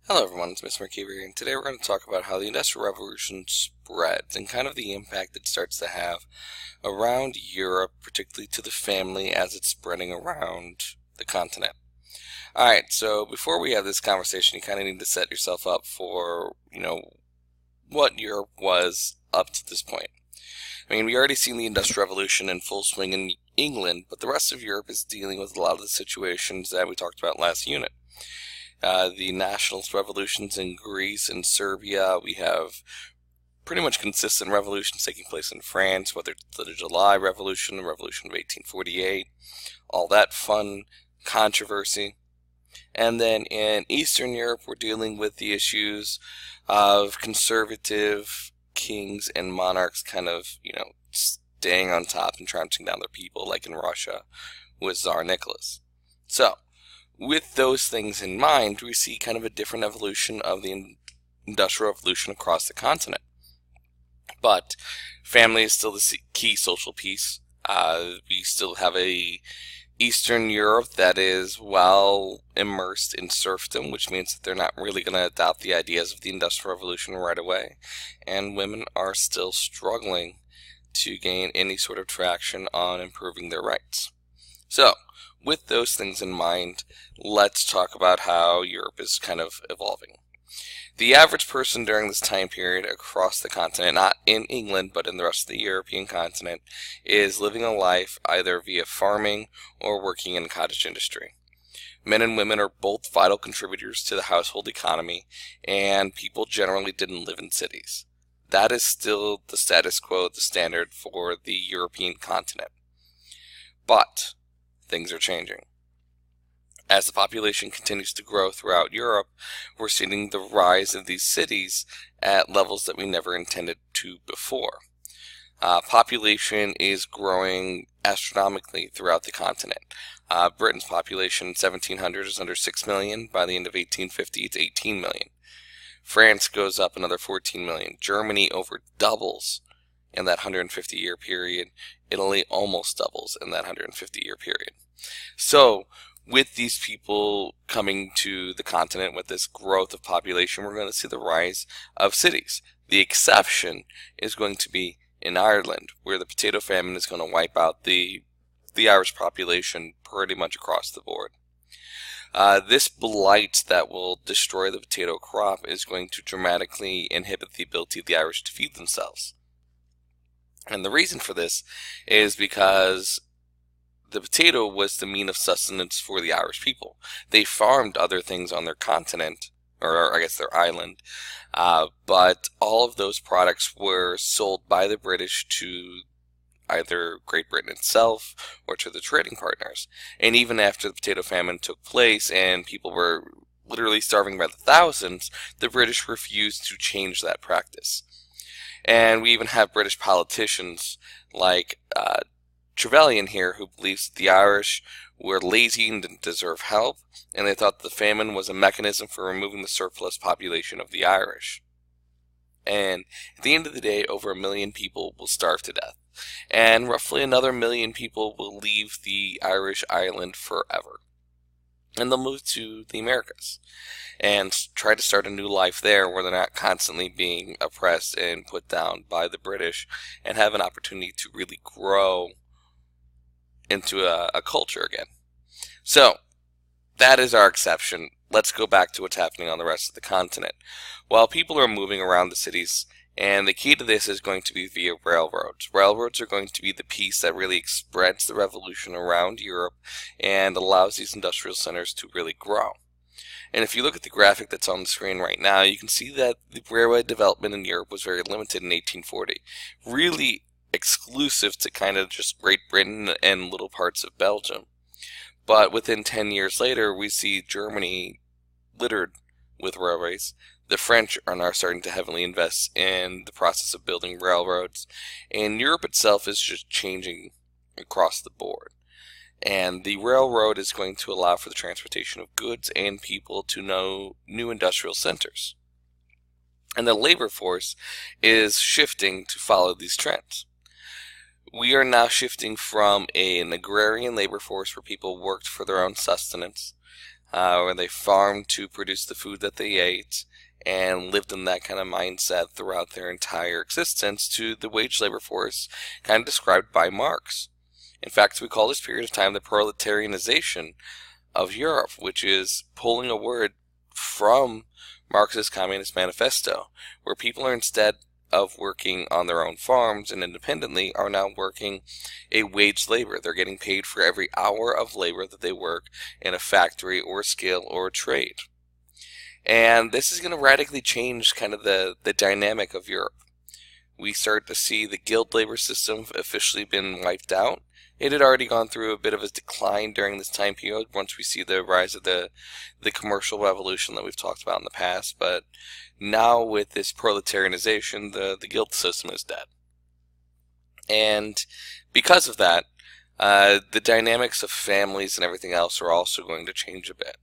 Hello everyone, it's Mr. McKeever here, and today we're going to talk about how the Industrial Revolution spreads and kind of the impact it starts to have around Europe, particularly to the family as it's spreading around the continent. Alright, so before we have this conversation, you kind of need to set yourself up for, what Europe was up to this point. I mean, we already seen the Industrial Revolution in full swing in England, but the rest of Europe is dealing with a lot of the situations that we talked about last unit. The nationalist revolutions in Greece and Serbia. We have pretty much consistent revolutions taking place in France, whether it's the July Revolution, the Revolution of 1848, all that fun controversy. And then in Eastern Europe, we're dealing with the issues of conservative kings and monarchs kind of, staying on top and trouncing down their people, like in Russia with Tsar Nicholas. So, with those things in mind, we see kind of a different evolution of the Industrial Revolution across the continent. But family is still the key social piece. We still have a Eastern Europe that is well immersed in serfdom, which means that they're not really going to adopt the ideas of the Industrial Revolution right away. And women are still struggling to gain any sort of traction on improving their rights. So, with those things in mind, let's talk about how Europe is kind of evolving. The average person during this time period across the continent, not in England, but in the rest of the European continent, is living a life either via farming or working in the cottage industry. Men and women are both vital contributors to the household economy, and people generally didn't live in cities. That is still the status quo, the standard for the European continent. But things are changing. As the population continues to grow throughout Europe, we're seeing the rise of these cities at levels that we never intended to before. Population is growing astronomically throughout the continent. Britain's population in 1700 is under 6 million. By the end of 1850, it's 18 million. France goes up another 14 million. Germany over doubles in that 150-year period. Italy almost doubles in that 150-year period. So, with these people coming to the continent, with this growth of population, we're going to see the rise of cities. The exception is going to be in Ireland, where the potato famine is going to wipe out the Irish population pretty much across the board. This blight that will destroy the potato crop is going to dramatically inhibit the ability of the Irish to feed themselves. And the reason for this is because the potato was the mean of sustenance for the Irish people. They farmed other things on their continent, or I guess their island, but all of those products were sold by the British to either Great Britain itself or to the trading partners. And even after the potato famine took place and people were literally starving by the thousands, the British refused to change that practice. And we even have British politicians like Trevelyan here, who believes that the Irish were lazy and didn't deserve help, and they thought the famine was a mechanism for removing the surplus population of the Irish. And at the end of the day, over 1 million people will starve to death, and roughly another 1 million people will leave the Irish island forever. And they'll move to the Americas and try to start a new life there where they're not constantly being oppressed and put down by the British and have an opportunity to really grow into a culture again. So, that is our exception. Let's go back to what's happening on the rest of the continent. While people are moving around the cities, and the key to this is going to be via railroads. Railroads are going to be the piece that really spreads the revolution around Europe and allows these industrial centers to really grow. And if you look at the graphic that's on the screen right now, you can see that the railway development in Europe was very limited in 1840. Really exclusive to kind of just Great Britain and little parts of Belgium. But within 10 years later, we see Germany littered with railways. The French are now starting to heavily invest in the process of building railroads. And Europe itself is just changing across the board. And the railroad is going to allow for the transportation of goods and people to new industrial centers. And the labor force is shifting to follow these trends. We are now shifting from an agrarian labor force where people worked for their own sustenance where they farmed to produce the food that they ate, and lived in that kind of mindset throughout their entire existence, to the wage labor force kind of described by Marx. In fact, we call this period of time the proletarianization of Europe, which is pulling a word from Marx's Communist Manifesto, where people are, instead of working on their own farms and independently, are now working a wage labor. They're getting paid for every hour of labor that they work in a factory or a skill or a trade. And this is going to radically change kind of the dynamic of Europe. We start to see the guild labor system officially been wiped out. It had already gone through a bit of a decline during this time period once we see the rise of the commercial revolution that we've talked about in the past, but now with this proletarianization, the guild system is dead. And because of that, the dynamics of families and everything else are also going to change a bit.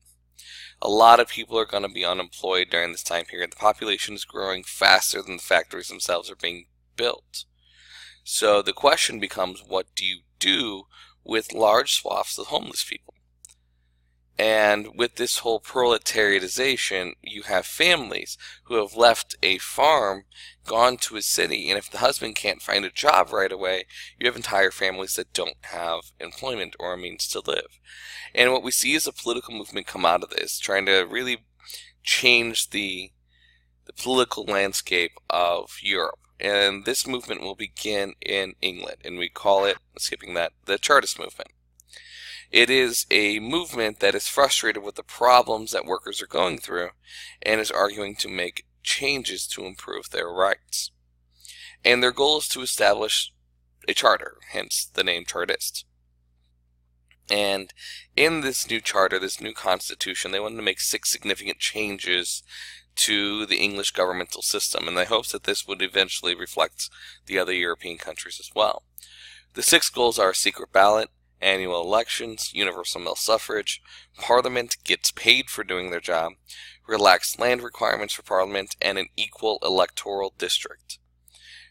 A lot of people are going to be unemployed during this time period. The population is growing faster than the factories themselves are being built. So the question becomes, what do you do with large swaths of homeless people? And with this whole proletariatization, you have families who have left a farm, gone to a city, and if the husband can't find a job right away, you have entire families that don't have employment or a means to live. And what we see is a political movement come out of this, trying to really change the political landscape of Europe. And this movement will begin in England, and we call it, skipping that, the Chartist movement. It is a movement that is frustrated with the problems that workers are going through and is arguing to make changes to improve their rights. And their goal is to establish a charter, hence the name Chartist. And in this new charter, this new constitution, they wanted to make 6 significant changes to the English governmental system, and they hoped that this would eventually reflect the other European countries as well. The 6 goals are a secret ballot, annual elections, universal male suffrage, Parliament gets paid for doing their job, relaxed land requirements for Parliament, and an equal electoral district.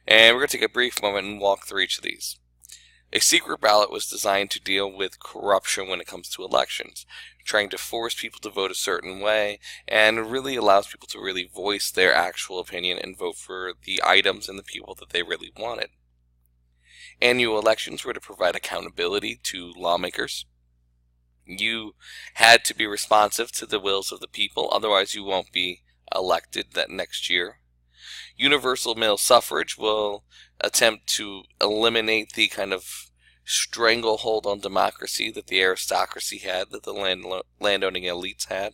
And we're going to take a brief moment and walk through each of these. A secret ballot was designed to deal with corruption when it comes to elections, trying to force people to vote a certain way, and really allows people to really voice their actual opinion and vote for the items and the people that they really wanted. Annual elections were to provide accountability to lawmakers. You had to be responsive to the wills of the people, otherwise you won't be elected that next year. Universal male suffrage will attempt to eliminate the kind of stranglehold on democracy that the aristocracy had, that the landowning elites had.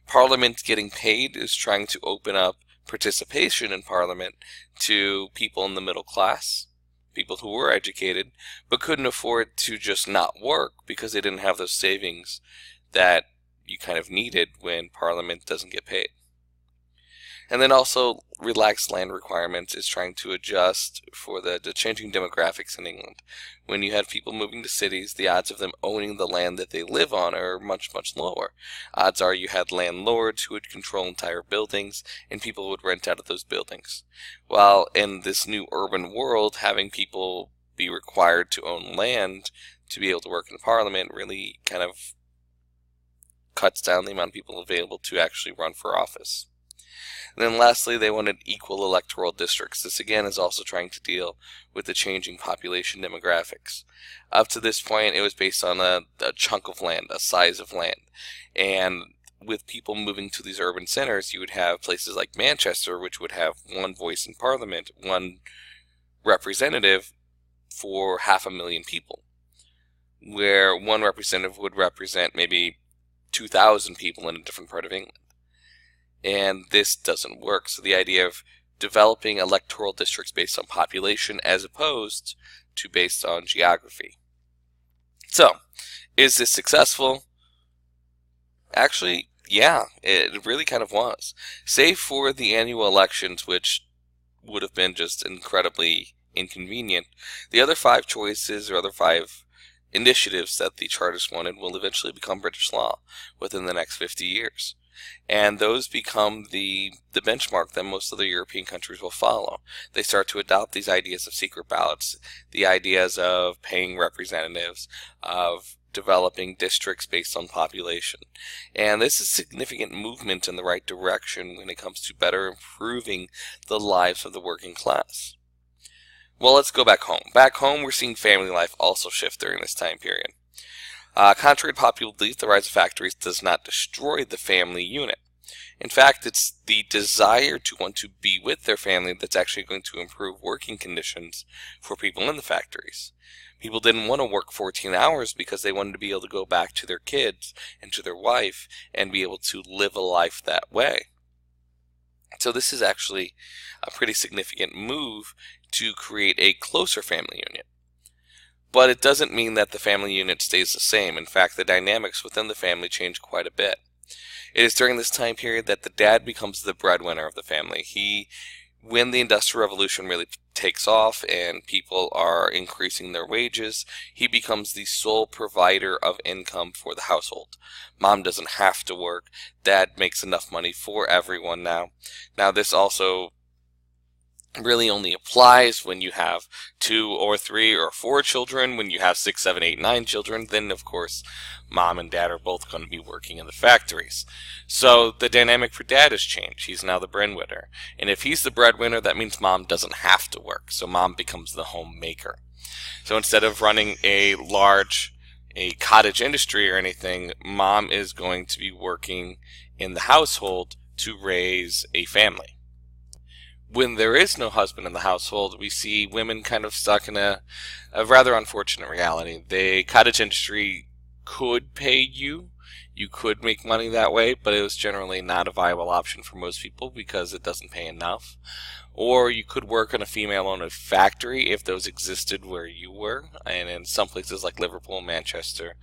Parliament getting paid is trying to open up participation in Parliament to people in the middle class, people who were educated but couldn't afford to just not work because they didn't have those savings that you kind of needed when Parliament doesn't get paid. And then also, relaxed land requirements is trying to adjust for the changing demographics in England. When you had people moving to cities, the odds of them owning the land that they live on are much, much lower. Odds are you had landlords who would control entire buildings, and people would rent out of those buildings. While in this new urban world, having people be required to own land to be able to work in Parliament really kind of cuts down the amount of people available to actually run for office. And then lastly, they wanted equal electoral districts. This again is also trying to deal with the changing population demographics. Up to this point, it was based on a chunk of land, a size of land. And with people moving to these urban centers, you would have places like Manchester, which would have one voice in Parliament, one representative for 500,000 people, where one representative would represent maybe 2,000 people in a different part of England. And this doesn't work. So the idea of developing electoral districts based on population as opposed to based on geography. So, is this successful? Actually, yeah, it really kind of was. Save for the annual elections, which would have been just incredibly inconvenient, the other 5 choices or other 5 initiatives that the Chartists wanted will eventually become British law within the next 50 years. And those become the benchmark that most other European countries will follow. They start to adopt these ideas of secret ballots, the ideas of paying representatives, of developing districts based on population. And this is significant movement in the right direction when it comes to better improving the lives of the working class. Well, let's go back home. Back home, we're seeing family life also shift during this time period. Contrary to popular belief, the rise of factories does not destroy the family unit. In fact, it's the desire to want to be with their family that's actually going to improve working conditions for people in the factories. People didn't want to work 14 hours because they wanted to be able to go back to their kids and to their wife and be able to live a life that way. So this is actually a pretty significant move to create a closer family unit. But it doesn't mean that the family unit stays the same. In fact, the dynamics within the family change quite a bit. It is during this time period that the dad becomes the breadwinner of the family. When the Industrial Revolution really takes off and people are increasing their wages, he becomes the sole provider of income for the household. Mom doesn't have to work. Dad makes enough money for everyone now. Now, this also really only applies when you have 2 or 3 or 4 children. When you have 6, 7, 8, 9 children, then of course mom and dad are both going to be working in the factories. So the dynamic for dad has changed. He's now the breadwinner. And if he's the breadwinner, that means mom doesn't have to work. So mom becomes the homemaker. So instead of running a cottage industry or anything, mom is going to be working in the household to raise a family. When there is no husband in the household, we see women kind of stuck in a rather unfortunate reality. The cottage industry could pay you. You could make money that way, but it was generally not a viable option for most people because it doesn't pay enough. Or you could work in a female-owned factory if those existed where you were, and in some places like Liverpool, Manchester,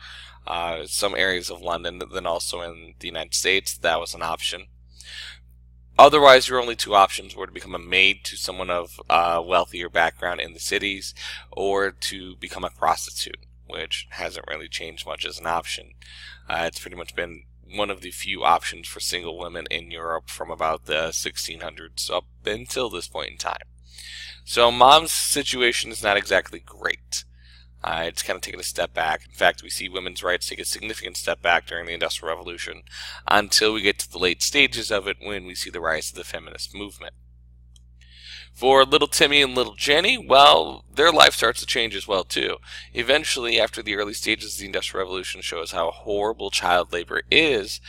some areas of London, then also in the United States, that was an option. Otherwise, your only 2 options were to become a maid to someone of wealthier background in the cities, or to become a prostitute, which hasn't really changed much as an option. It's pretty much been one of the few options for single women in Europe from about the 1600s up until this point in time. So mom's situation is not exactly great. It's kind of taken a step back. In fact, we see women's rights take a significant step back during the Industrial Revolution until we get to the late stages of it when we see the rise of the feminist movement. For little Timmy and little Jenny, well, their life starts to change as well, too. Eventually, after the early stages of the Industrial Revolution shows how horrible child labor is,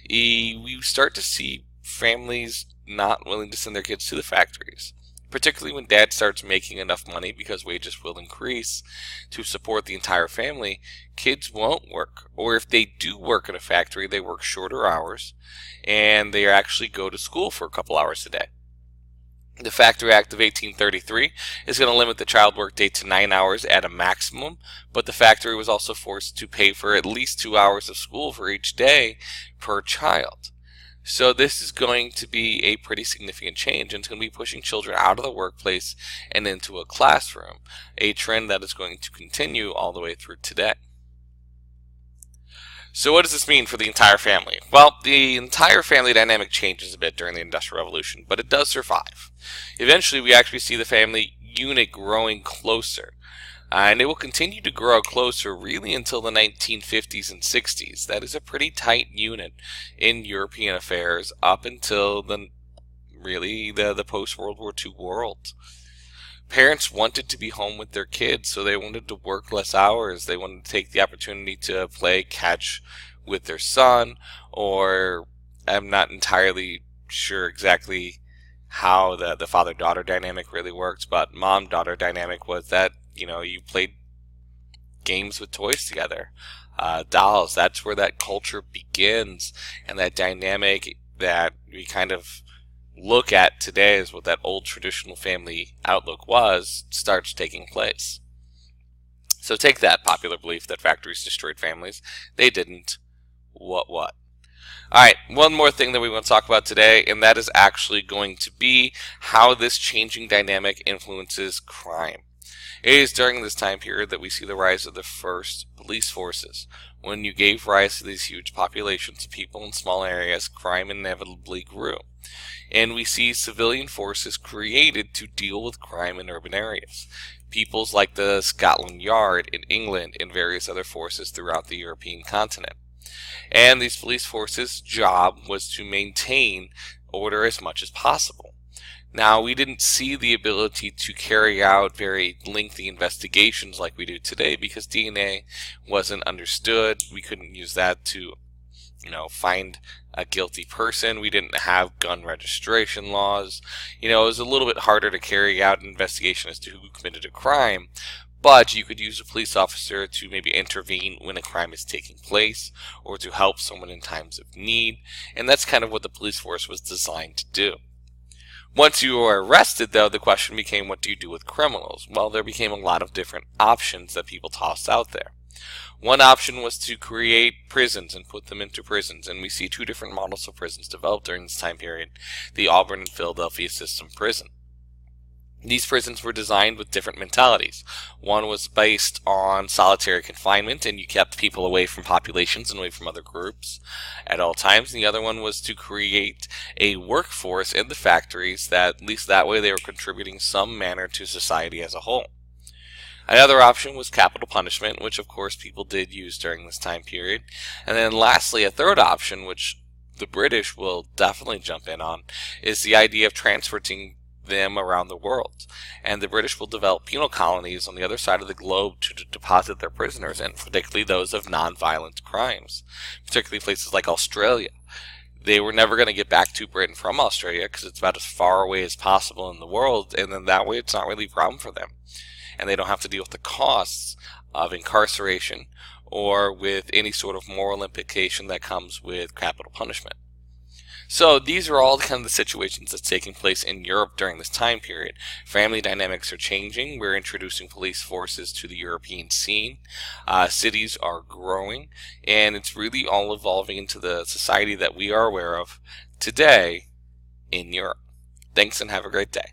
we start to see families not willing to send their kids to the factories. Particularly when dad starts making enough money because wages will increase to support the entire family, kids won't work. Or if they do work in a factory, they work shorter hours and they actually go to school for a couple hours a day. The Factory Act of 1833 is going to limit the child work day to 9 hours at a maximum, but the factory was also forced to pay for at least 2 hours of school for each day per child. So this is going to be a pretty significant change, and it's going to be pushing children out of the workplace and into a classroom, a trend that is going to continue all the way through today. So what does this mean for the entire family? Well, the entire family dynamic changes a bit during the Industrial Revolution, but it does survive. Eventually, we actually see the family unit growing closer. And it will continue to grow closer really until the 1950s and 60s. That is a pretty tight unit in European affairs up until the post-World War II world. Parents wanted to be home with their kids, so they wanted to work less hours. They wanted to take the opportunity to play catch with their son, or I'm not entirely sure exactly how the father-daughter dynamic really works, but mom-daughter dynamic was that you played games with toys together. Dolls, that's where that culture begins, and that dynamic that we kind of look at today is what that old traditional family outlook was, starts taking place. So take that popular belief that factories destroyed families. They didn't. What? Alright, one more thing that we want to talk about today, and that is actually going to be how this changing dynamic influences crime. It is during this time period that we see the rise of the first police forces. When you gave rise to these huge populations of people in small areas, crime inevitably grew. And we see civilian forces created to deal with crime in urban areas. peoples like the Scotland Yard in England and various other forces throughout the European continent. And these police forces' job was to maintain order as much as possible. Now, we didn't see the ability to carry out very lengthy investigations like we do today because DNA wasn't understood. We couldn't use that to, find a guilty person. We didn't have gun registration laws. It was a little bit harder to carry out an investigation as to who committed a crime. But you could use a police officer to maybe intervene when a crime is taking place or to help someone in times of need. And that's kind of what the police force was designed to do. Once you were arrested, though, the question became, what do you do with criminals? Well, there became a lot of different options that people tossed out there. One option was to create prisons and put them into prisons, and we see two different models of prisons developed during this time period, the Auburn and Philadelphia System Prison. These prisons were designed with different mentalities. One was based on solitary confinement, and you kept people away from populations and away from other groups at all times. And the other one was to create a workforce in the factories that, at least that way, they were contributing some manner to society as a whole. Another option was capital punishment, which of course people did use during this time period. And then lastly, a third option, which the British will definitely jump in on, is the idea of transporting them around the world. And the British will develop penal colonies on the other side of the globe to deposit their prisoners in, particularly those of non-violent crimes, particularly places like Australia. They were never going to get back to Britain from Australia because it's about as far away as possible in the world, and then that way it's not really a problem for them. And they don't have to deal with the costs of incarceration or with any sort of moral implication that comes with capital punishment. So these are all kind of the situations that's taking place in Europe during this time period. Family dynamics are changing. We're introducing police forces to the European scene. Cities are growing, and it's really all evolving into the society that we are aware of today in Europe. Thanks and have a great day.